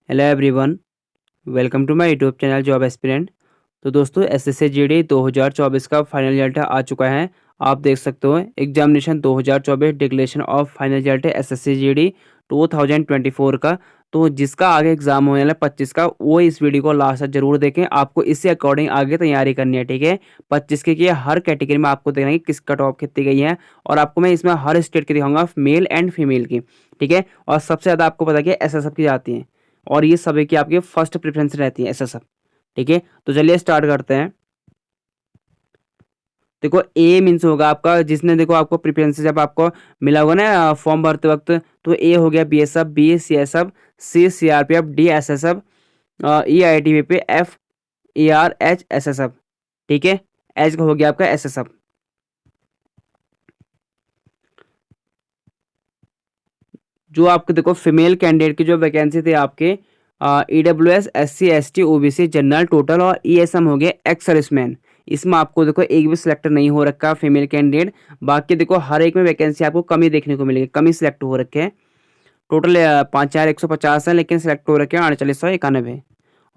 Hello everyone, welcome to my YouTube channel job aspirant. तो दोस्तों SSC GD 2024 का final result आ चुका है। आप देख सकते हो examination 2024 declaration of final result है एसएससी जीडी 2024 का। तो जिसका आगे एग्जाम होने वाला है 25 का, वो इस वीडियो को लास्ट तक जरूर देखें। आपको इससे अकॉर्डिंग आगे तैयारी करनी है, ठीक है। 25 के हर कैटेगरी में आपको देखना है कि किस कट ऑफ कितनी गई है, और आपको मैं इसमें हर स्टेट की दिखाऊंगा, मेल एंड फीमेल की, ठीक है। और सबसे ज़्यादा आपको पता है कि एसएसएफ की जाती है, और ये सभी की आपकी फर्स्ट प्रेफरेंस रहती है ऐसा सब, ठीक है। तो चलिए स्टार्ट करते हैं। देखो ए मीन्स होगा आपका, जिसने देखो आपको प्रेफरेंस जब आपको मिला होगा ना फॉर्म भरते वक्त, तो ए हो गया BSF, B CSF, C CRPF, D SSF, E ITBP, F AR, H SSF, ठीक है। एच का हो गया आपका एसएसएफ। जो आपके देखो फीमेल कैंडिडेट की जो वैकेंसी थी आपके, EWS, SC, ST, OBC, general, total और ईएसएम हो गए एक्स सर्विसमैन। इसमें आपको देखो एक भी सिलेक्ट नहीं हो रखा फीमेल कैंडिडेट। बाकी देखो हर एक में वैकेंसी आपको कमी देखने को मिलेगी, कमी सिलेक्ट हो रखे हैं। टोटल 5,150 है, लेकिन सिलेक्ट हो रखे हैं 4891।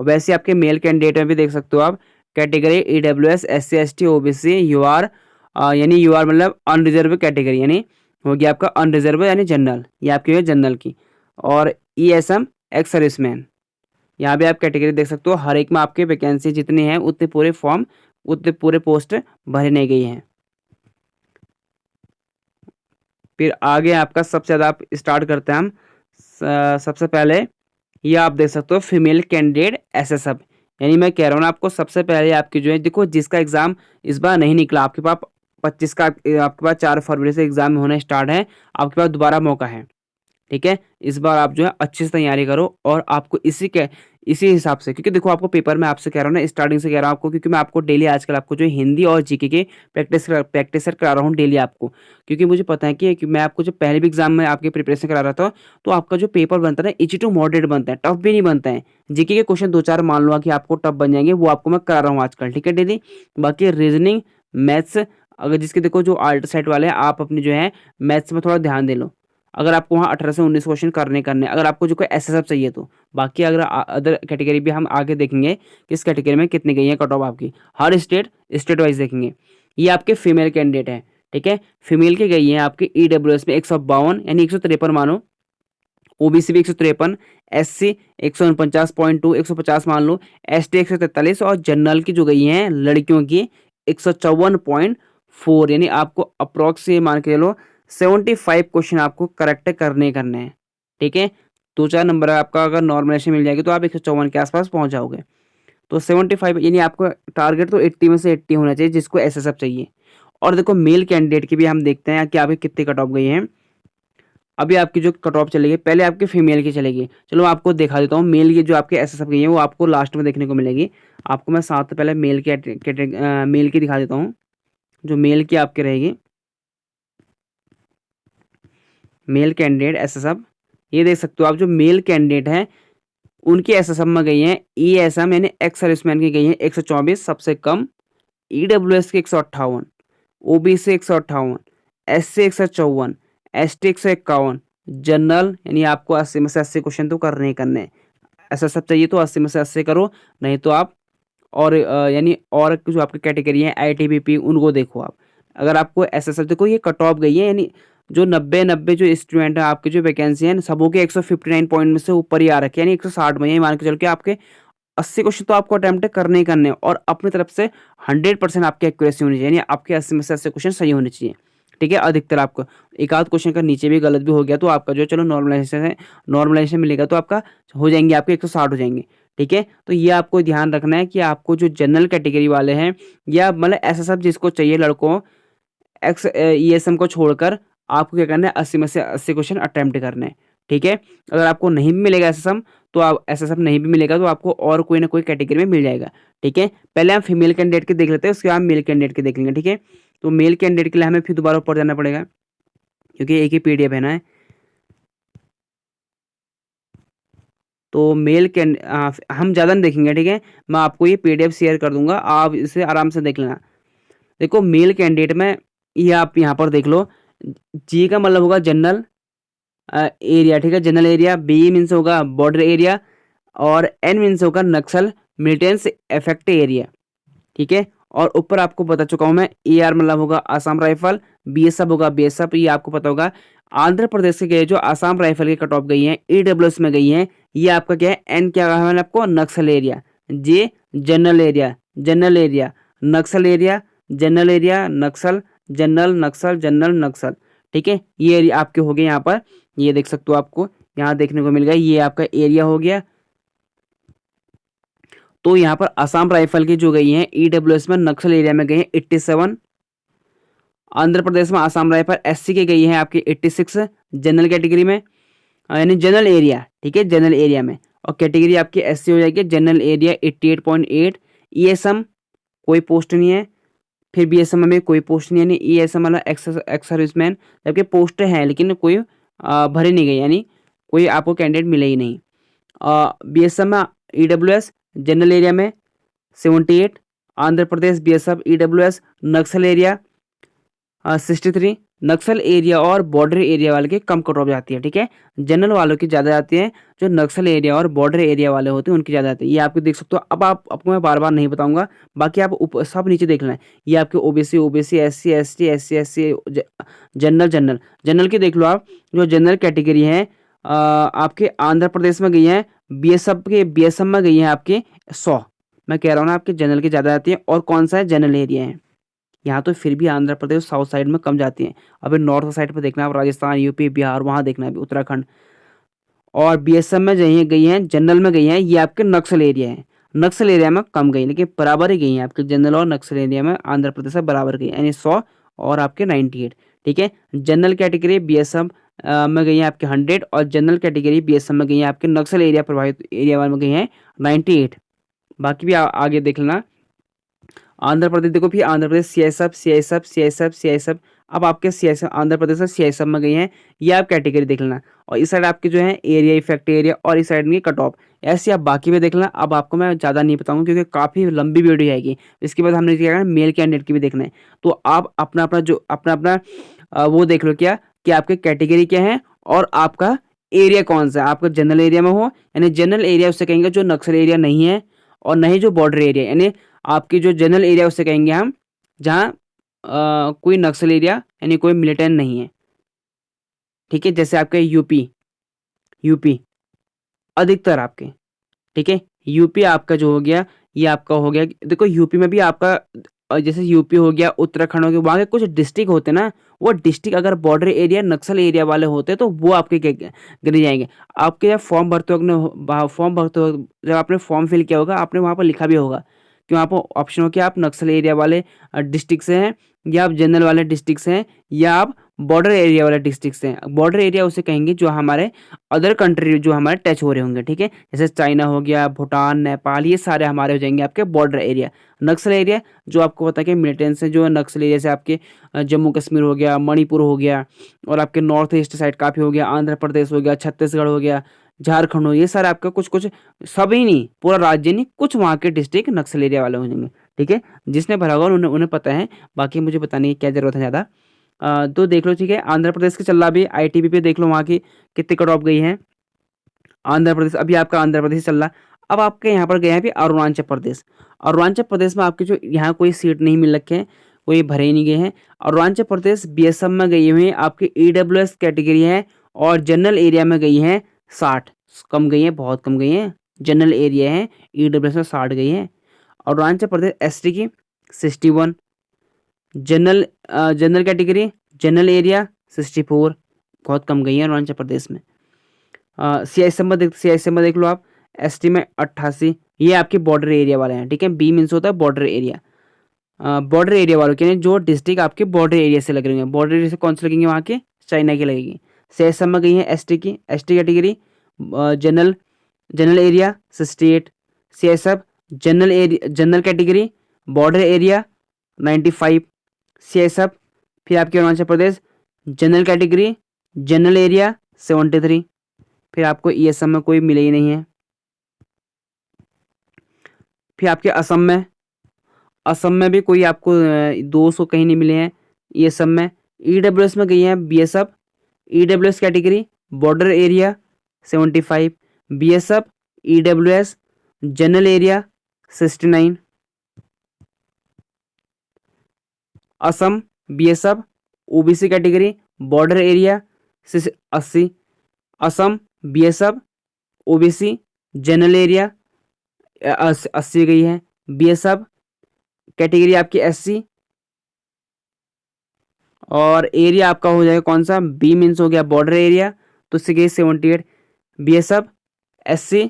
और वैसे आपके मेल कैंडिडेट में भी देख सकते हो आप, category EWS, SC, ST, OBC, UR, यानी यूआर मतलब अनरिजर्व कैटेगरी, यानी हो गया आपका अनरिजर्व यानी जनरल, ये आपकी है जनरल की। और ईएसएम एक्स सर्विसमैन, यहाँ भी आप कैटेगरी देख सकते हो। हर एक में आपके वैकेंसी जितनी है उतने पूरे फॉर्म, उतने पूरे पोस्ट भरे नहीं गई हैं। फिर आगे आपका सबसे ज़्यादा आप स्टार्ट करते हैं हम। सबसे पहले ये आप देख सकते हो फीमेल कैंडिडेट एसएसएफ, यानी मैं कह रहा हूँ ना आपको, सबसे पहले आपकी जो है देखो, जिसका एग्जाम इस बार नहीं निकला आपके पास 25 का, आपके पास 4 फरवरी से एग्जाम होना स्टार्ट है, आपके पास दोबारा मौका है, ठीक है। इस बार आप जो है अच्छे से तैयारी करो, और आपको इसी हिसाब से, क्योंकि देखो आपको पेपर में आपसे कह रहा हूँ ना, स्टार्टिंग से कह रहा हूँ आपको, क्योंकि मैं आपको डेली आजकल आपको जो हिंदी और जीके के प्रैक्टिस करा रहा हूँ डेली आपको। क्योंकि मुझे पता है कि मैं आपको जो पहले भी एग्जाम में आपके प्रिपरेशन करा रहा था, तो आपका जो पेपर बनता है ना, इजी टू मॉडरेट बनता है, टफ भी नहीं बनता है। जीके के क्वेश्चन दो चार मान लो कि आपको टफ बन जाएंगे, वो आपको मैं करा रहा हूँ आजकल, ठीक है डेली। बाकी रीजनिंग, मैथ्स, अगर जिसके देखो जो आल्ट साइड वाले हैं, आप अपनी जो है मैथ्स में थोड़ा ध्यान दे लो। अगर आपको वहाँ 18 से 19 क्वेश्चन करने अगर आपको जो कोई एसएसएफ चाहिए तो। बाकी अगर अदर कैटेगरी भी हम आगे देखेंगे, किस कैटेगरी में कितनी गई है कट ऑफ आपकी, हर स्टेट वाइज देखेंगे। ये आपके फीमेल कैंडिडेट हैं, ठीक है। फीमेल की गई है आपकी ईडब्ल्यूएस में 152, यानी 153 मानो। ओबीसी भी 153, एससी 149.2, 150 मान लो। एसटी 143, और जनरल की जो गई है लड़कियों की 154.4, यानी आपको अप्रोक्स ये मान के चलो 75 क्वेश्चन आपको करेक्ट करने हैं, ठीक है। दो चार नंबर आपका अगर नॉर्मलाइजेशन मिल जाएगी तो आप 154 के आसपास पहुंच जाओगे। तो 75, यानी आपको टारगेट तो 80 में से 80 होना चाहिए जिसको एसएसएफ चाहिए। और देखो मेल कैंडिडेट की भी हम देखते हैं कि आपकी कितनी कट ऑफ गई है। अभी आपकी जो कट ऑफ चलेगी, पहले आपकी फीमेल की चलेगी। चलो मैं आपको दिखा देता हूँ मेल की, जो आपके एसएसएफ गई है वो आपको लास्ट में देखने को मिलेगी। आपको मैं साथ पहले मेल की दिखा देता हूँ, जो मेल की आपकी रहेगी, मेल कैंडिडेट एसएसएफ। ये देख सकते हो आप, जो मेल कैंडिडेट हैं उनकी एसएसएफ में गई हैं ईएसएम, यानी एक्स सर्विसमैन की गई हैं 124 सबसे कम, ईडब्ल्यूएस की 158, ओबीसी 158, एससी 154, एसटी 151, जनरल, यानी आपको 80 में से 80 क्वेश्चन तो करने ही करने हैं। ऐसा सब चाहिए तो 80 में से 80 करो, नहीं तो आप और यानी और जो आपकी कैटेगरी है आईटीबीपी, उनको देखो आप। अगर आपको ऐसा सब देखो, ये कट ऑफ गई है, यानी जो 90 जो स्टूडेंट है आपकी जो वैकेंसी है सबों के 159 पॉइंट में से ऊपर ही आ रखे हैं, यानी 160 में, ये मान के चलो कि आपके 80 क्वेश्चन तो आपको अटेम्प्ट करने ही करने हैं, और अपनी तरफ से 100% आपकी एक्यूरेसी होनी चाहिए, यानी आपके 80 में से 80 क्वेश्चन सही होने चाहिए, ठीक है। अधिकतर आपको एक आध क्वेश्चन का नीचे भी गलत भी हो गया तो आपका जो है चलो नॉर्मलाइजेशन है, नॉर्मलाइजेशन मिलेगा तो आपका हो जाएंगे, आपके 160 हो जाएंगे, ठीक है। तो ये आपको ध्यान रखना है कि आपको जो जनरल कैटेगरी वाले हैं, या मतलब ऐसा सब जिसको चाहिए लड़कों, एक्स ईएसएम को छोड़कर आपको क्या करना है, 80 में से 80 क्वेश्चन अटेम्प्ट करने हैं, ठीक है। अगर आपको नहीं भी मिलेगा एसएसएम, तो आप एसएसएम नहीं भी मिलेगा तो आपको और कोई ना कोई कैटेगरी में मिल जाएगा, ठीक है। पहले हम फीमेल कैंडिडेट के देख लेते हैं, उसके बाद मेल कैंडिडेट के देख लेंगे, ठीक है। तो मेल कैंडिडेट के लिए हमें फिर दोबारा ऊपर जाना पड़ेगा, क्योंकि एक ही पीडीएफ है ना। तो मेल कैंड हम ज़्यादा नहीं देखेंगे, ठीक है। मैं आपको ये पीडीएफ शेयर कर दूंगा, आप इसे आराम से देख लेना। देखो मेल कैंडिडेट में ये आप यहाँ पर देख लो, जी का मतलब होगा जनरल एरिया, ठीक है, जनरल एरिया। बी मीन्स होगा बॉर्डर एरिया, और एन मीन्स होगा नक्सल मिलिटेंस इफेक्ट एरिया, ठीक है। और ऊपर आपको बता चुका हूं मैं, ए आर मतलब होगा आसाम राइफल, बीएसएफ होगा बीएसएफ, ये आपको पता होगा। आंध्र प्रदेश से गए जो आसाम राइफल के कट ऑफ गई हैं, ईडब्ल्यूएस में गई हैं, ये आपका क्या है, एन क्या कहा मैंने आपको, नक्सल एरिया, जे जनरल एरिया, जनरल एरिया, नक्सल एरिया, जनरल एरिया, नक्सल, जनरल, नक्सल, जनरल, नक्सल, ठीक है। ये एरिया आपके हो गए यहाँ पर, ये देख सकते हो, आपको यहाँ देखने को मिल गया, ये आपका एरिया हो गया। तो यहाँ पर असम राइफल की जो गई हैं ईडब्ल्यूएस में नक्सल एरिया में गई हैं 87, आंध्र प्रदेश में आसाम राइफल एससी की गई है आपकी 86 जनरल कैटेगरी में, यानी जनरल एरिया, ठीक है, जनरल एरिया में। और कैटेगरी आपकी एससी हो जाएगी, जनरल एरिया 88.8। ईएसएम कोई पोस्ट नहीं है, फिर बीएसएम में कोई पोस्ट नहीं है, यानी ईएसएम वाला एक्स सर्विसमैन, जबकि पोस्ट है लेकिन कोई भरी नहीं गई, यानी कोई आपको कैंडिडेट मिले ही नहीं। बीएसएम में ईडब्ल्यूएस जनरल एरिया में 78, Andhra Pradesh BSF EWS Naxal area 63, नक्सल एरिया और बॉर्डर एरिया वाले के कम कट ऑफ जाती है, ठीक है। जनरल वालों की ज़्यादा जाती है, जो नक्सल एरिया और बॉर्डर एरिया वाले होते हैं उनकी ज़्यादा आती है, ये आपको देख सकते हो। अब आपको मैं बार बार नहीं बताऊंगा, बाकी आप सब नीचे देख लें, ये आपके OBC, OBC, SC, ST, SC, SC, general, general, general की देख लो आप, जो जनरल कैटेगरी है आपके आंध्र प्रदेश में गई है, बीएसएफ के बीएसएफ में गई है आपके 100, मैं कह रहा हूँ ना आपके जनरल की ज़्यादा आती है। और कौन सा है, जनरल एरिया है। यहाँ तो फिर भी आंध्र प्रदेश साउथ साइड में कम जाती हैं, अभी नॉर्थ साइड पर देखना है, राजस्थान, यूपी, बिहार, वहाँ देखना है, उत्तराखंड। और बीएसएफ में गई हैं, जनरल में गई हैं, ये आपके नक्सल एरिया है, नक्सल एरिया में कम गई, लेकिन बराबर ही गई हैं आपके जनरल और नक्सल एरिया में, आंध्र प्रदेश से बराबर गई, यानी 100 और आपके 98, ठीक है। जनरल कैटेगरी बीएसएफ में गई है आपके 100, और जनरल कैटेगरी बीएसएफ में गई है आपके नक्सल एरिया प्रभावित एरिया में गई हैं 98। बाकी भी आगे देख लेना। आंध्र प्रदेश देखो, फिर Andhra Pradesh CISF, CISF, CISF, CISF, अब आपके सीआईएसएफ आंध्र प्रदेश से सीआईएसएफ में गई हैं, ये आप कैटेगरी देख लेना। और इस साइड आपके जो है एरिया इफेक्ट एरिया, और इस साइड में कट ऑफ, ऐसे आप बाकी में देख लेना। अब आपको मैं ज़्यादा नहीं बताऊंगा क्योंकि काफ़ी लंबी वीडियो आएगी। इसके बाद हमने क्या करना, मेल कैंडिडेट की भी देखना है, तो आप अपना अपना जो अपना अपना वो देख लो, क्या कि आपके कैटेगरी क्या है और आपका एरिया कौन सा है। आपका जनरल एरिया में हो, यानी जनरल एरिया उससे कहेंगे जो नक्सल एरिया नहीं है, और नहीं जो बॉर्डर एरिया, यानी आपकी जो जनरल एरिया उससे कहेंगे हम जहाँ कोई नक्सल एरिया यानी कोई मिलिटेंट नहीं है, ठीक है। जैसे आपके यूपी, यूपी अधिकतर आपके, ठीक है, यूपी आपका जो हो गया, ये आपका हो गया, देखो यूपी में भी आपका जैसे यूपी हो गया, उत्तराखंड हो गया, वहाँ के कुछ डिस्ट्रिक्ट होते हैं ना, वो डिस्ट्रिक्ट अगर बॉर्डर एरिया नक्सल एरिया वाले होते हैं तो वो आपके गिने जाएंगे। आपके जब फॉर्म भरते वक्त, फॉर्म भरते वक्त जब आपने फॉर्म फिल किया होगा, आपने वहाँ पर लिखा भी होगा कि वहाँ पर ऑप्शन हो कि आप नक्सल एरिया वाले डिस्ट्रिक्ट से हैं, या आप जनरल वाले डिस्ट्रिक्ट से हैं, या आप बॉर्डर एरिया वाले डिस्ट्रिक्ट से हैं। बॉर्डर एरिया उसे कहेंगे जो हमारे अदर कंट्री जो हमारे टच हो रहे होंगे, ठीक है, जैसे चाइना हो गया, भूटान, नेपाल, ये सारे हमारे हो जाएंगे आपके बॉर्डर एरिया। नक्सल एरिया जो आपको पता है कि मिलिटेंट्स हैं, जो नक्सल एरिया से आपके जम्मू कश्मीर हो गया, मणिपुर हो गया, और आपके नॉर्थ ईस्ट साइड काफ़ी हो गया, आंध्र प्रदेश हो गया, छत्तीसगढ़ हो गया, झारखंड हो, ये सारे आपका कुछ कुछ, सभी नहीं, पूरा राज्य नहीं, कुछ वहाँ के डिस्ट्रिक्ट नक्सल एरिया वाले हो जाएंगे, ठीक है। जिसने भरा होगा उन्हें उन्हें पता है, बाकी मुझे बताने की क्या जरूरत है ज़्यादा। तो देख लो, ठीक है। आंध्र प्रदेश के चल रहा, अभी आईटीबी पे देख लो वहाँ की कितनी कट ऑफ गई है। आंध्र प्रदेश, अभी आपका आंध्र प्रदेश चल रहा। अब आपके यहाँ पर गए हैं अभी अरुणाचल प्रदेश। अरुणाचल प्रदेश में आपके जो यहाँ कोई सीट नहीं मिल रखे हैं, कोई भरे ही नहीं गए हैं। अरुणाचल प्रदेश बीएसएफ में गई हुई है आपकी ईडब्ल्यूएस कैटेगरी है, और जनरल एरिया में गई हैं 60, कम गई हैं, बहुत कम गई हैं। जनरल एरिया है, ईडब्ल्यूएस में 60 गई हैं। अरुणाचल प्रदेश एसटी की 61, general general category general area 64, बहुत कम गई है अरुणाचल प्रदेश में। सीआईएसएफ में देख लो आप, एसटी में 88, ये आपके बॉर्डर एरिया वाले हैं, ठीक है। बी मीन्स होता है बॉर्डर एरिया, बॉर्डर एरिया वालों के जो डिस्ट्रिक्ट आपके बॉर्डर एरिया से लग रहे हैं। बॉर्डर एरिया से कौन से लगेंगे, वहाँ के चाइना की लगेगी। सीआईएसएफ में गई है एसटी की, ST category, general general area 68, CISF general area general category border area 95, CISF फिर आपके Arunachal Pradesh general category general area 73, फिर आपको ईएसएम में कोई मिले ही नहीं है। फिर आपके असम में भी कोई आपको 200 कहीं नहीं मिले हैं ईएसएम में। ईडब्ल्यूएस में गई है BSF EWS category border area 75, BSF EWS general area 69, Assam BSF OBC category border area 80, Assam BSF OBC general area 80 गई है, BSF कैटेगरी आपकी SC, और एरिया आपका हो जाएगा कौन सा, बी मीन्स हो गया बॉर्डर एरिया, तो इससे गई 78, BSF SC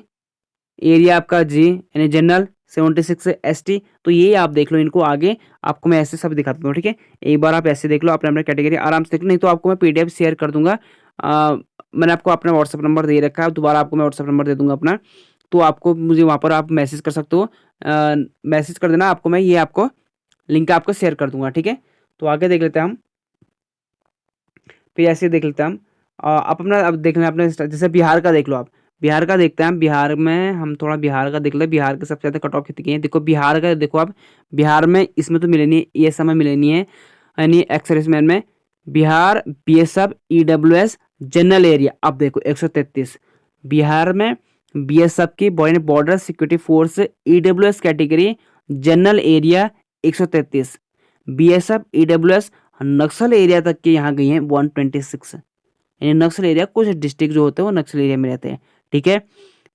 एरिया आपका जी यानी जनरल 76 ST। तो ये आप देख लो, इनको आगे आपको मैं ऐसे सब दिखाता हूँ, ठीक है। एक बार आप ऐसे देख लो, अपने अपने कैटेगरी आराम से देख लो, नहीं तो आपको मैं PDF शेयर कर दूंगा। मैंने आपको अपना व्हाट्सअप नंबर दे रखा है, दोबारा आपको मैं व्हाट्सअप नंबर दे दूंगा अपना, तो आपको मुझे वहाँ पर आप मैसेज कर सकते हो, मैसेज कर देना, आपको मैं ये आपको लिंक आपको शेयर कर दूंगा, ठीक है। तो आगे देख लेते हैं हम, फिर ऐसे देख लेते हैं हम। आप अपना अब देख लें अपने, जैसे बिहार का देख लो आप, बिहार का देखते हैं हम, बिहार में हम थोड़ा बिहार का देख ले, बिहार के सबसे ज़्यादा कट ऑफ कितनी है, देखो बिहार का देखो आप, बिहार में इसमें तो मिले नहीं, ये समय मिले नहीं है, यानी एक्सर्विसमैन में Bihar BSF EWS general area, अब देखो 133 बिहार में BSF की border security force EWS category general area 133, BSF EWS नक्सल एरिया तक के यहाँ गई हैं 126, यानी नक्सल एरिया कुछ डिस्ट्रिक्ट जो होते हैं वो नक्सल एरिया में रहते हैं, ठीक है।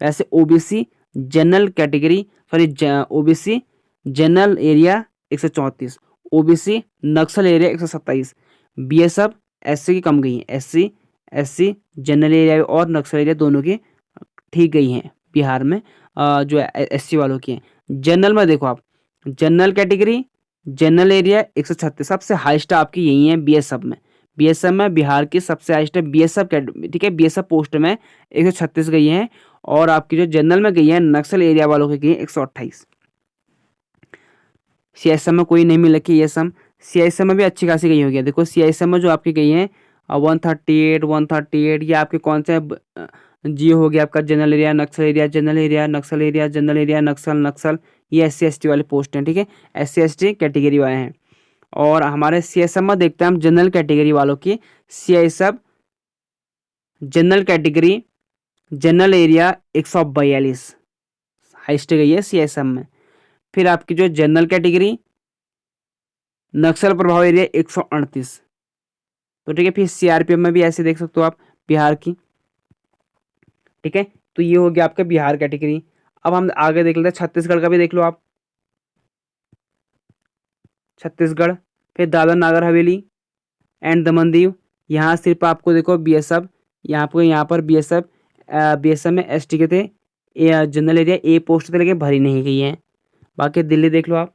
वैसे OBC general category, sorry OBC general area 134, OBC नक्सल एरिया 127, BSF SC की कम गई है, SC जनरल एरिया और नक्सल एरिया दोनों की ठीक गई हैं बिहार में, जो SC वालों की हैं। जनरल में देखो आप, जनरल कैटेगरी जनरल एरिया 136, सबसे हाईएस्ट आपकी यही है BSF में, BSF में बिहार की सबसे हाईएस्ट है BSF, ठीक है, BSF पोस्ट में 136 गई हैं, और आपकी जो जनरल में गई है नक्सल एरिया वालों की गई है 128। CSM में कोई नहीं मिल रखी, ये सम CSM में भी अच्छी खासी गई होगी, देखो CSM में जो आपकी गई है 138 ये आपके कौन से जियो हो गया आपका जनरल एरिया नक्सल एरिया जनरल एरिया नक्सल एरिया जनरल एरिया नक्सल नक्सल, ये SC ST वाले पोस्ट हैं, ठीक है, SC ST कैटेगरी वाले हैं। और हमारे CSF में देखते हैं हम जनरल कैटेगरी वालों की, CSF general category general area 142 highest गई है CSM में। फिर आपकी जो जनरल कैटेगरी नक्सल प्रभाव एरिया 138, तो ठीक है। फिर CRPF में भी ऐसे देख सकते हो आप बिहार की, ठीक है। तो ये हो गया आपका बिहार कैटेगरी। अब हम आगे देख लेते हैं छत्तीसगढ़ का भी देख लो आप, छत्तीसगढ़, फिर दादर नागर हवेली एंड दमन दीव, यहाँ सिर्फ आपको देखो BSF, यहाँ पर BSF में ST के थे, जनरल एरिया A पोस्ट थे लेकिन भरी नहीं गई है। बाकी दिल्ली देख लो आप,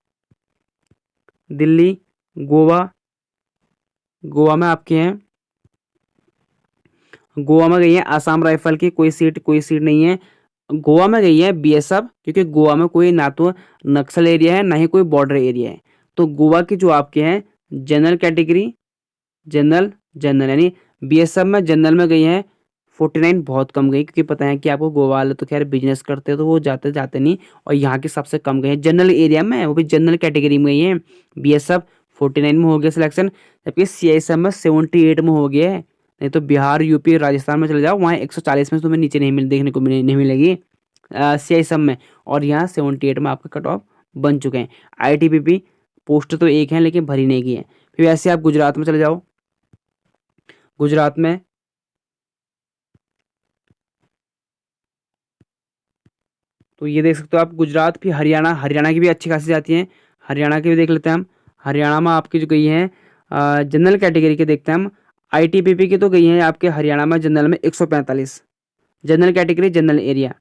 दिल्ली गोवा में आपके हैं, गोवा में गई है आसाम राइफल की, कोई सीट नहीं है। गोवा में गई है BSF, क्योंकि गोवा में कोई ना तो नक्सल एरिया है ना ही कोई बॉर्डर एरिया है। तो गोवा की जो आपके हैं जनरल कैटेगरी जनरल यानी BSF में जनरल में गई है 49, बहुत कम गई, क्योंकि पता है कि आपको गोवा वाले तो खैर बिजनेस करते हैं तो वो जाते नहीं, और यहाँ की सबसे कम गई है जनरल एरिया में, वो भी जनरल कैटेगरी में गई है। BSF 49 में हो गया सिलेक्शन, जबकि CSF में 78 में हो गया है। नहीं तो बिहार UP राजस्थान में चले जाओ, वहाँ 140 में तुम्हें नीचे देखने को नहीं मिलेगी CSF में, और यहाँ 78 में आपका कट ऑफ बन चुके हैं। ITBP पोस्ट तो एक है लेकिन भरी नहीं गई है। फिर वैसे आप गुजरात में चले जाओ, गुजरात में तो ये देख सकते हो आप गुजरात, फिर हरियाणा की भी अच्छी खासी जाती हैं, हरियाणा की भी देख लेते हैं हम। हरियाणा में आपकी जो गई हैं जनरल कैटेगरी के देखते हैं हम, ITBP की तो गई हैं आपके हरियाणा में जनरल में 145 जनरल कैटेगरी जनरल एरिया,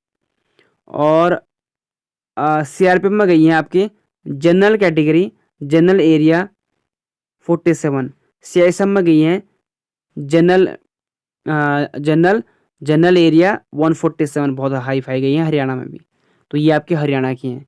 और CRPF में गई हैं आपकी general category general area 47, CSM में गई हैं जनरल जनरल जनरल एरिया 147, बहुत हाई फाई गई हैं हरियाणा में भी। तो ये आपके हरियाणा की हैं।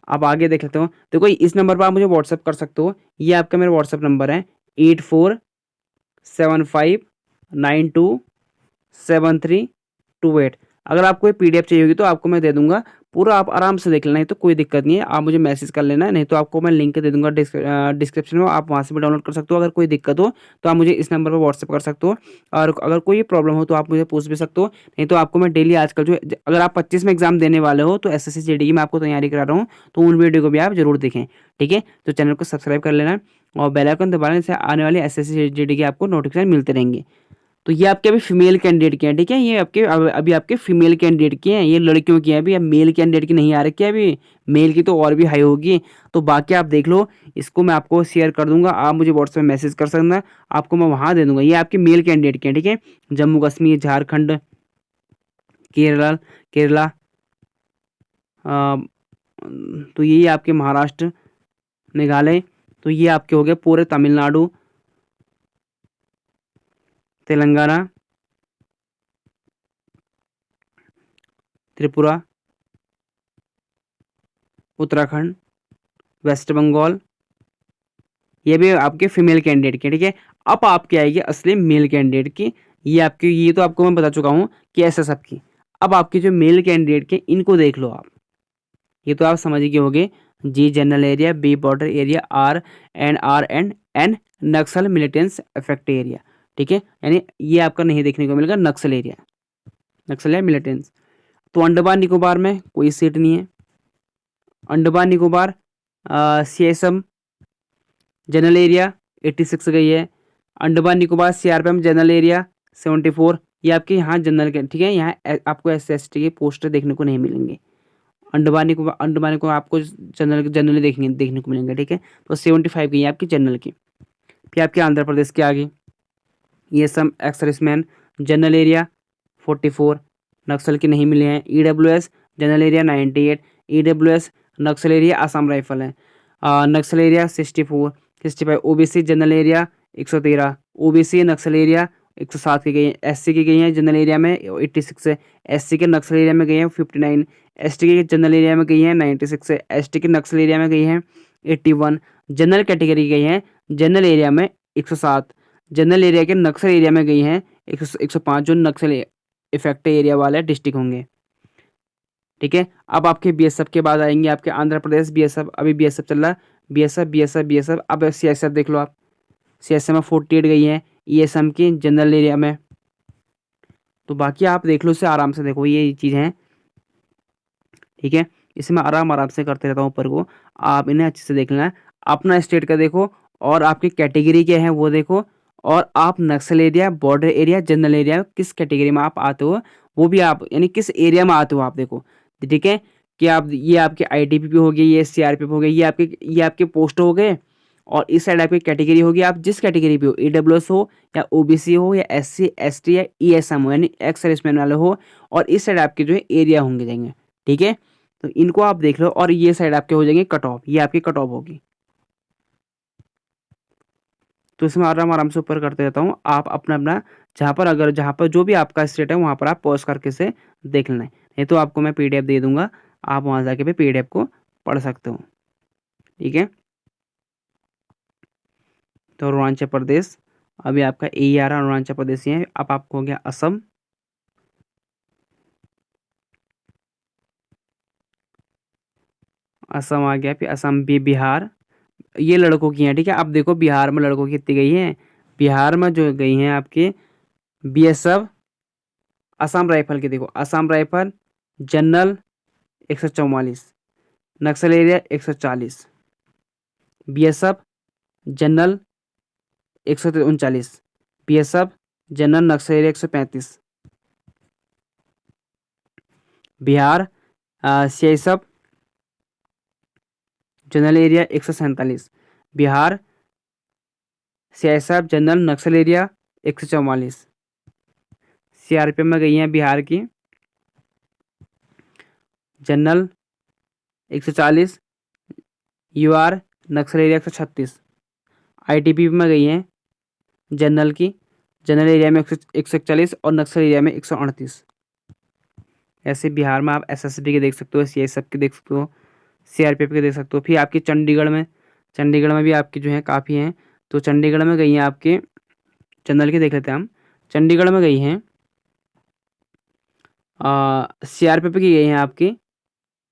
अब आगे देख लेते हो, देखो इस नंबर पर आप मुझे व्हाट्सअप कर सकते हो, ये आपका मेरा व्हाट्सअप नंबर है 8475927328। अगर आपको ये पीडीएफ चाहिए होगी तो आपको मैं दे दूँगा, पूरा आप आराम से देख लेना, नहीं तो कोई दिक्कत नहीं है, आप मुझे मैसेज कर लेना, नहीं तो आपको मैं लिंक दे दूँगा डिस्क्रिप्शन में, आप वहाँ से भी डाउनलोड कर सकते हो। अगर कोई दिक्कत हो तो आप मुझे इस नंबर पर व्हाट्सएप कर सकते हो, और अगर कोई प्रॉब्लम हो तो आप मुझे पूछ भी सकते हो। नहीं तो आपको मैं डेली आजकल जो अगर आप 25 में एग्ज़ाम देने वाले हो तो एसएससी जीडी की मैं आपको तैयारी करा रहा हूँ, तो उन वीडियो को भी आप ज़रूर देखें, ठीक है? तो चैनल को सब्सक्राइब कर लेना और बेल आइकन दबाने से आने वाले एसएससी जीडी के आपको नोटिफिकेशन मिलते रहेंगे। तो ये आपके अभी फीमेल कैंडिडेट के हैं, ठीक है? ये आपके अभी आपके फीमेल कैंडिडेट के हैं, ये लड़कियों की हैं अभी, अब मेल कैंडिडेट की नहीं आ रखी है अभी, मेल की तो और भी हाई होगी। तो बाकी आप देख लो, इसको मैं आपको शेयर कर दूँगा, आप मुझे व्हाट्सएप में मैसेज कर सकना, आपको मैं वहाँ दे दूँगा। ये आपके मेल कैंडिडेट के हैं, ठीक है? जम्मू कश्मीर, झारखंड, केरल केरला, अ, तो यही आपके महाराष्ट्र, मेघालय, तो ये आपके हो गए पूरे तमिलनाडु, तेलंगाना, त्रिपुरा, उत्तराखंड, वेस्ट बंगाल, ये भी आपके फीमेल कैंडिडेट के, ठीक है? अब आपकी आएगी असली मेल कैंडिडेट की, ये तो आपको मैं बता चुका हूँ कि ऐसा सबकी। अब आपके जो मेल कैंडिडेट के इनको देख लो आप, ये तो आप समझ गए होंगे। G general area, B border area, R and N Naxal militants affect area, ठीक है? यानी ये आपका नहीं देखने को मिलेगा नक्सल एरिया, नक्सल या मिलिटेंस। तो अंडमान निकोबार में कोई सीट नहीं है। Andaman Nicobar CSM general area 86 गई है। Andaman Nicobar CRPF general area 74, ये आपके यहाँ जनरल के, ठीक है? यहाँ आपको एससी/एसटी के पोस्टर देखने को नहीं मिलेंगे। अंडमान निकोबार आपको जनरली देखने को मिलेंगे, ठीक है? तो 75 की है आपकी जनरल की। फिर आपके आंध्र प्रदेश के आगे ये सब ex serviceman general area 44, Naxal के नहीं मिले हैं। EWS general area 98, EWS Naxal area Assam rifle है। Naxal area 64, 65। OBC general area 113, OBC Naxal area 107 की गई है। एससी की गई हैं जनरल एरिया में 86 है, एससी के नक्सल एरिया में गई हैं 59, एसटी के जनरल एरिया में गई हैं 96 है, एसटी के नक्सल एरिया में गई हैं 81, जनरल कैटेगरी गई हैं जनरल एरिया में 107, जनरल एरिया के नक्सल एरिया में गई हैं 105, जो नक्सल इफेक्ट एरिया वाले डिस्ट्रिक्ट होंगे, ठीक है? अब आपके बीएसएफ के बाद आएंगे आपके आंध्र प्रदेश बीएसएफ, अभी बीएसएफ चल रहा है, बीएसएफ। अब सीएसएफ देख लो आप, सीएसएफ में 48 गई हैं ईएसएम की जनरल एरिया में। तो बाकी आप देख लो, इसे आराम से देखो, ये चीज़ है, ठीक है? इसे मैं आराम से करते रहता हूँ ऊपर को, आप इन्हें अच्छे से देख लेना। अपना स्टेट का देखो और आपकी कैटेगरी क्या है वो देखो, और आप Naxal area, border area, general area किस कैटेगरी में आप आते हो, वो भी आप यानी किस एरिया में आते हो आप देखो, ठीक है? कि आप ये आपके आईटीबीपी हो गई, ये सीआरपीएफ हो गई, ये आपके पोस्ट हो गए, और इस साइड आपकी कैटेगरी होगी, आप जिस कैटेगरी पे हो, ईडब्ल्यूएस हो या ओबीसी हो या एससी एसटी या ईएसएम हो, यानी एक्स सर्विसमैन वाले हो, और इस साइड आपके जो है एरिया होंगे जाएंगे, ठीक है? तो इनको आप देख लो, और ये साइड आपके हो जाएंगे कट ऑफ, ये आपकी कट ऑफ होगी। तो इसमें आराम से ऊपर करते रहता हूँ, आप अपना अपना जहाँ पर जो भी आपका स्टेट है वहाँ पर आप पॉज करके से देख लेना है, नहीं तो आपको मैं पीडीएफ दे दूंगा, आप वहाँ जाके भी पीडीएफ को पढ़ सकते हो, ठीक है? तो अरुणाचल प्रदेश, अभी आपका ए आ रहा है, अरुणाचल प्रदेश ही है। अब आपको हो गया असम, असम आ गया, फिर असम भी, बिहार, ये लड़कों की हैं, ठीक है? अब देखो बिहार में लड़कों की कितनी गई हैं, बिहार में जो गई हैं आपके बीएसएफ, असम राइफल की देखो, Assam rifle general 144, Naxal area 140, BSF general 139, BSF general Naxal area 135, Bihar CISF general area 147, Bihar CISF general Naxal area 144, CRPF में गई हैं बिहार की general 140, UR Naxal area 136, ITBP में गई हैं जनरल की, जनरल एरिया में 141 और नक्सल एरिया में 138। ऐसे बिहार में आप एसएसबी के देख सकते हो, सीआईएसएफ के देख सकते हो, सीआरपीएफ के देख सकते हो। फिर आपकी चंडीगढ़ में भी आपकी जो है काफ़ी हैं, तो चंडीगढ़ में गई हैं आपके जनरल के देख लेते हैं हम। चंडीगढ़ में गई हैं सीआरपीएफ की गई हैं आपकी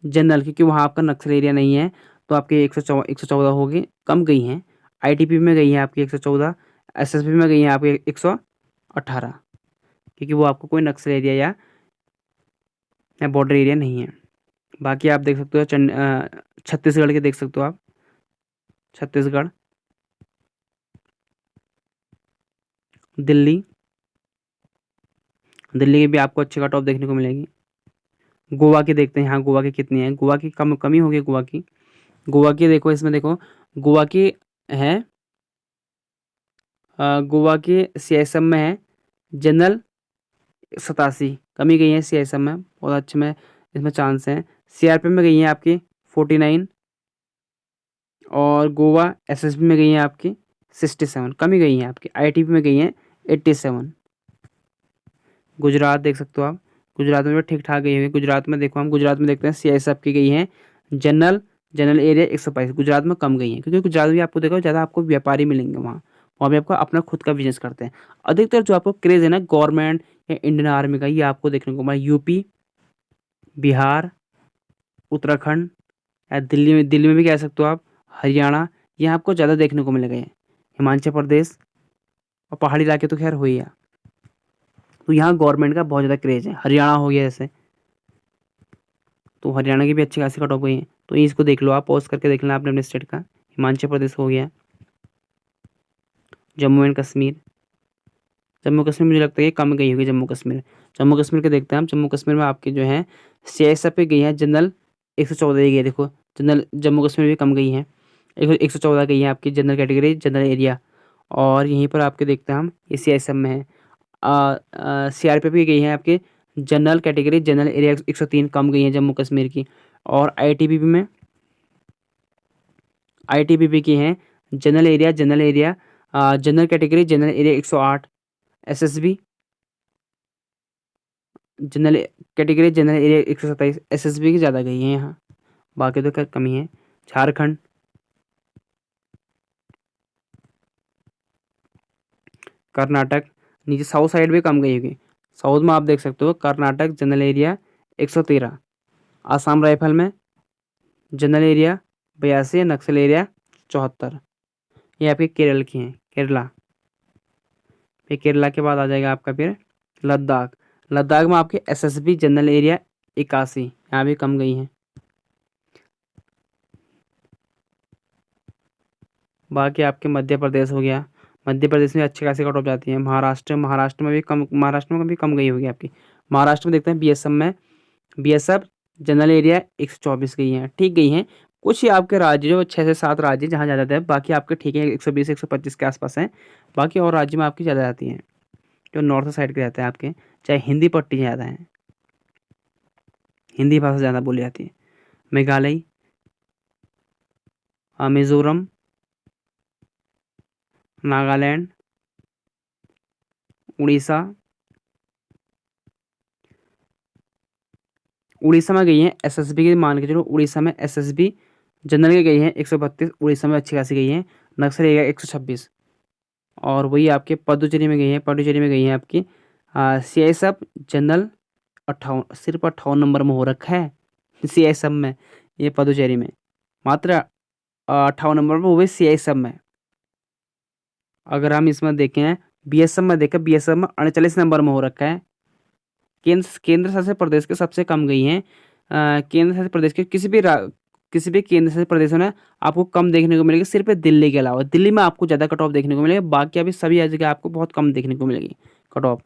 जनरल, क्योंकि वहाँ आपका नक्सल एरिया नहीं है, तो आपके 114 होगी, कम गई हैं। आईटीपी में गई हैं आपकी 114, एसएसबी में गई हैं आपकी 118, क्योंकि वो आपको कोई नक्सल एरिया या बॉर्डर एरिया नहीं है। बाकी आप देख सकते हो छत्तीसगढ़ के देख सकते हो आप, छत्तीसगढ़, दिल्ली, दिल्ली की भी आपको अच्छी कट ऑफ देखने को मिलेगी। गोवा की देखते हैं, हाँ गोवा की कितनी है, गोवा की कमी होगी गोवा की। गोवा की देखो, इसमें देखो गोवा की है, गोवा की सीएसएम में है जनरल 87, कमी गई है सीएसएम में, बहुत अच्छे में इसमें चांस है। सीआरपीएफ में गई है आपकी 49, और गोवा एसएसबी में गई है आपकी 67, कमी गई है आपकी। आईटीपी में गई है 87। गुजरात देख सकते हो आप, गुजरात में भी ठीक ठाक गई हुई। गुजरात में देखो, हम गुजरात में देखते हैं सीआईएसएफ की गई है जनरल एरिया 122, गुजरात में कम गई है, क्योंकि गुजरात में आपको देखो ज़्यादा आपको व्यापारी मिलेंगे वहाँ, वहाँ भी आपको अपना खुद का बिजनेस करते हैं। अधिकतर जो आपको क्रेज़ है ना गवर्नमेंट या इंडियन आर्मी का, ये आपको देखने को मिला यूपी, बिहार, उत्तराखंड, या दिल्ली में भी कह सकते हो आप, हरियाणा, यहाँ आपको ज़्यादा देखने को मिलेगा। हिमाचल प्रदेश और पहाड़ी इलाके तो खैर हो ही है, तो यहाँ गवर्नमेंट का बहुत ज़्यादा क्रेज़ है। हरियाणा हो गया जैसे, तो हरियाणा की भी अच्छी खासी कट ऑफ गई है, तो इसको देख लो आप, पॉज करके देख लेना आपने अपने स्टेट का। हिमाचल प्रदेश हो गया, जम्मू एंड कश्मीर, जम्मू कश्मीर मुझे लगता है कि कम गई होगी जम्मू कश्मीर। जम्मू कश्मीर के देखते हैं हम, जम्मू कश्मीर में आपकी जो है सीएसएफ पे गई है जनरल 114 गई है, देखो जनरल जम्मू कश्मीर भी कम गई है, 114 गई है आपकी जनरल कैटेगरी जनरल एरिया। और यहीं पर आपके देखते हैं हम, ये सीएसएफ में है। सीआरपीएफ की गई है आपकी जनरल कैटेगरी जनरल एरिया 103, कम गई है जम्मू कश्मीर की। और आईटीबीपी की हैं general area general category general area 108, SSB general category general area 127, SSB की ज़्यादा गई है यहाँ, बाकी तो खैर कमी है। झारखंड, कर्नाटक, नीचे साउथ साइड भी कम गई होगी। साउथ में आप देख सकते हो Karnataka general area 113, Assam rifle में जनरल एरिया 82, नक्सल एरिया 74। ये आपके केरल की हैं, केरला। फिर केरला के बाद आ जाएगा आपका फिर लद्दाख। लद्दाख में आपके एसएसबी जनरल एरिया 81, यहाँ भी कम गई हैं। बाकी आपके मध्य प्रदेश हो गया, मध्य प्रदेश में अच्छी खासी कट ऑफ जाती है। महाराष्ट्र में भी कम गई होगी आपकी। महाराष्ट्र में देखते हैं बीएसएफ जनरल एरिया 124 गई हैं, ठीक गई हैं। कुछ ही आपके राज्य जो 6 से 7 राज्य जहाँ ज़्यादा है, बाकी आपके ठीक है 120 125 के आसपास हैं। बाकी और राज्य में आपकी ज़्यादा जाती हैं, जो नॉर्थ साइड के रहते हैं आपके, चाहे हिंदी पट्टी ज़्यादा है, हिंदी भाषा ज़्यादा बोली जाती है। मेघालय, मिजोरम, नागालैंड, उड़ीसा, उड़ीसा में गई हैं एसएसबी की, मान के चलो उड़ीसा में एसएसबी जनरल की गई हैं 132, उड़ीसा में अच्छी खासी गई हैं। नक्सल एरिया 126, और वही आपके पुडुचेरी में गई हैं, आपकी सीआईएसएफ जनरल 58, सिर्फ 58 नंबर में हो रखा है सीआईएसएफ में, ये पुडुचेरी में मात्र 58 नंबर पर, वो भी सीआईएसएफ में। अगर हम इसमें देखें बीएसएफ में, देखें बीएसएफ में 39 नंबर में हो रखा है। केंद्र शासित प्रदेश के सबसे कम गई हैं। केंद्र शासित प्रदेश के किसी भी केंद्र शासित प्रदेशों ने आपको कम देखने को मिलेगी, सिर्फ दिल्ली के अलावा। दिल्ली में आपको ज़्यादा कट ऑफ देखने को मिलेगा, बाकी अभी सभी जगह आपको बहुत कम देखने को मिलेगी कट ऑफ,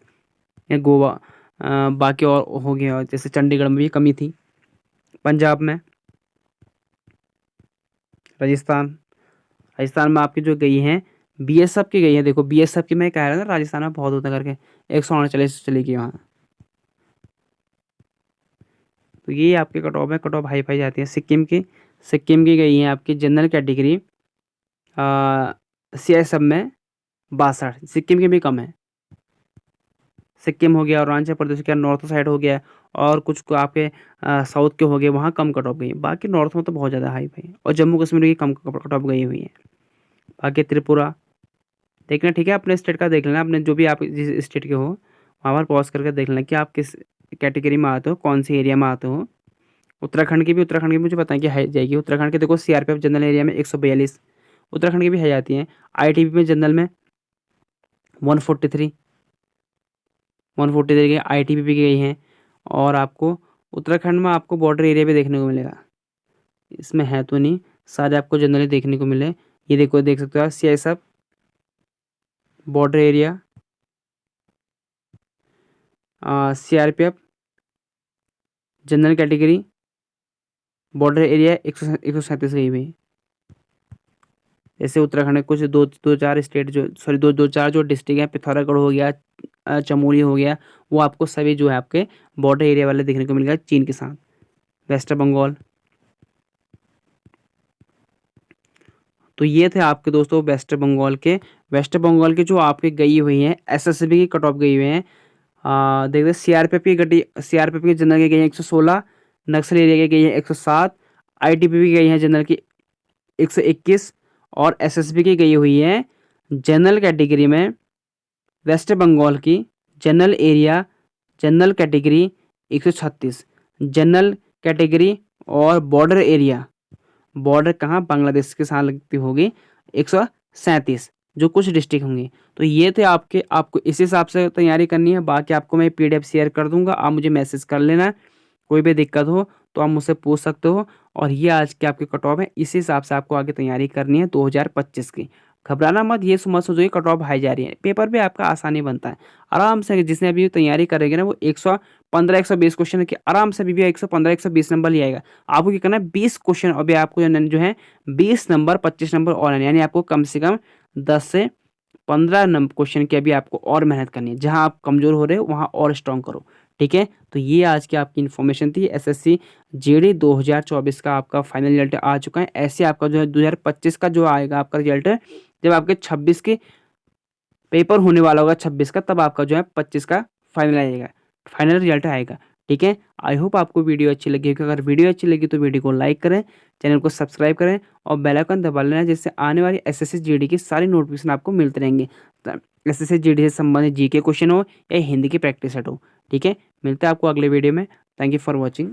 या गोवा, बाकी और हो गया, जैसे चंडीगढ़ में भी कमी थी, पंजाब में, राजस्थान में आपकी जो गई हैं बीएसएफ की गई है, देखो बीएसएफ की मैं कह रहा था राजस्थान में बहुत होता करके 139 चली गई वहाँ। तो ये आपके कट ऑफ है, कट ऑफ हाई फाई जाती है। सिक्किम की गई है आपकी जनरल कैटेगरी सीआईएसएफ में 62, सिक्किम की भी कम है। सिक्किम हो गया, अरुणाचल प्रदेश का नॉर्थ साइड हो गया, और कुछ को आपके साउथ के हो गए, वहाँ कम कट ऑफ गई है। बाकी नॉर्थ में तो बहुत ज़्यादा हाई फाई है, और जम्मू कश्मीर की कम कट ऑफ गई हुई है। बाकी त्रिपुरा देखना, ठीक है, अपने स्टेट का देख लेना, अपने जो भी आप जिस स्टेट के हो वहाँ पर पॉज करके देख लेना कि आप किस कैटेगरी में आते हो, कौन से एरिया में आते हो। उत्तराखंड की भी मुझे पता है कि है जाएगी। उत्तराखंड के देखो सीआरपीएफ जनरल एरिया में 142, उत्तराखंड की भी है जाती हैं। आईटीबीपी में जनरल में 143 की आईटीबीपी की गई हैं। और आपको उत्तराखंड में आपको बॉर्डर एरिया भी देखने को मिलेगा, इसमें है तो नहीं, सारे आपको जनरली देखने को मिले। ये देखो, देख सकते हो आप, CISF border area, CRPF general category border area 137 गई हुई। जैसे उत्तराखंड में कुछ दो चार स्टेट जो सॉरी दो चार जो डिस्ट्रिक्ट हैं, पिथौरागढ़ हो गया, चमोली हो गया, वो आपको सभी जो है आपके बॉर्डर एरिया वाले देखने को मिलेगा चीन के साथ। वेस्ट बंगाल। तो ये थे आपके दोस्तों वेस्ट बंगाल के जो आपके गई हुई हैं एसएसबी की कट ऑफ गई हुई हैं। देखते सीआरपीएफ की जनरल की गई है 116, नक्सल एरिया की गई है 107, आईटीबीपी की गई है जनरल की 121 और एसएसबी की गई हुई है जनरल कैटेगरी में वेस्ट बंगाल की general area general category 136, general category और बॉर्डर एरिया, बॉर्डर कहाँ बांग्लादेश के साथ लगती होगी 137 जो कुछ डिस्ट्रिक्ट होंगी। तो ये थे आपको इस हिसाब से तैयारी करनी है। बाकी आपको मैं पीडीएफ शेयर कर दूंगा, आप मुझे मैसेज कर लेना, कोई भी दिक्कत हो तो आप मुझसे पूछ सकते हो। और ये आज की आपकी कट ऑफ है, इसी हिसाब से आपको आगे तैयारी करनी है 2025 की। घबराना मत, ये मत सोचो कि कट ऑफ हाई जा रही है, पेपर भी आपका आसानी बनता है। आराम से जिसने अभी तैयारी करेंगे ना वो 115 120 क्वेश्चन की आराम से भी 115 120 नंबर ही आएगा। आपको क्या करना है 20 क्वेश्चन अभी आपको जो है 20 नंबर 25 नंबर और यानी आपको कम से कम 10 से 15 नंबर क्वेश्चन की अभी आपको और मेहनत करनी है। जहां आप कमजोर हो रहे हो वहां और स्ट्रॉन्ग करो, ठीक है। तो ये आज की आपकी इन्फॉर्मेशन थी। एसएससी जीडी 2024 का आपका फाइनल रिजल्ट आ चुका है। ऐसे आपका जो है 2025 का जो आएगा आपका रिजल्ट है जब आपके 26 के पेपर होने वाला होगा 26 का, तब आपका जो है 25 का फाइनल रिजल्ट आएगा, ठीक है। आई होप आपको वीडियो अच्छी लगी होगी। अगर वीडियो अच्छी लगी तो वीडियो को लाइक करें, चैनल को सब्सक्राइब करें और बेल आइकन दबा लेना, जिससे आने वाली एसएससी जीडी की सारी नोटिफिकेशन आपको मिलते रहेंगे। एसएससी जीडी से संबंधित जीके क्वेश्चन हो या हिंदी की प्रैक्टिस सेट हो, ठीक है। मिलते हैं आपको अगले वीडियो में। Thank you for watching.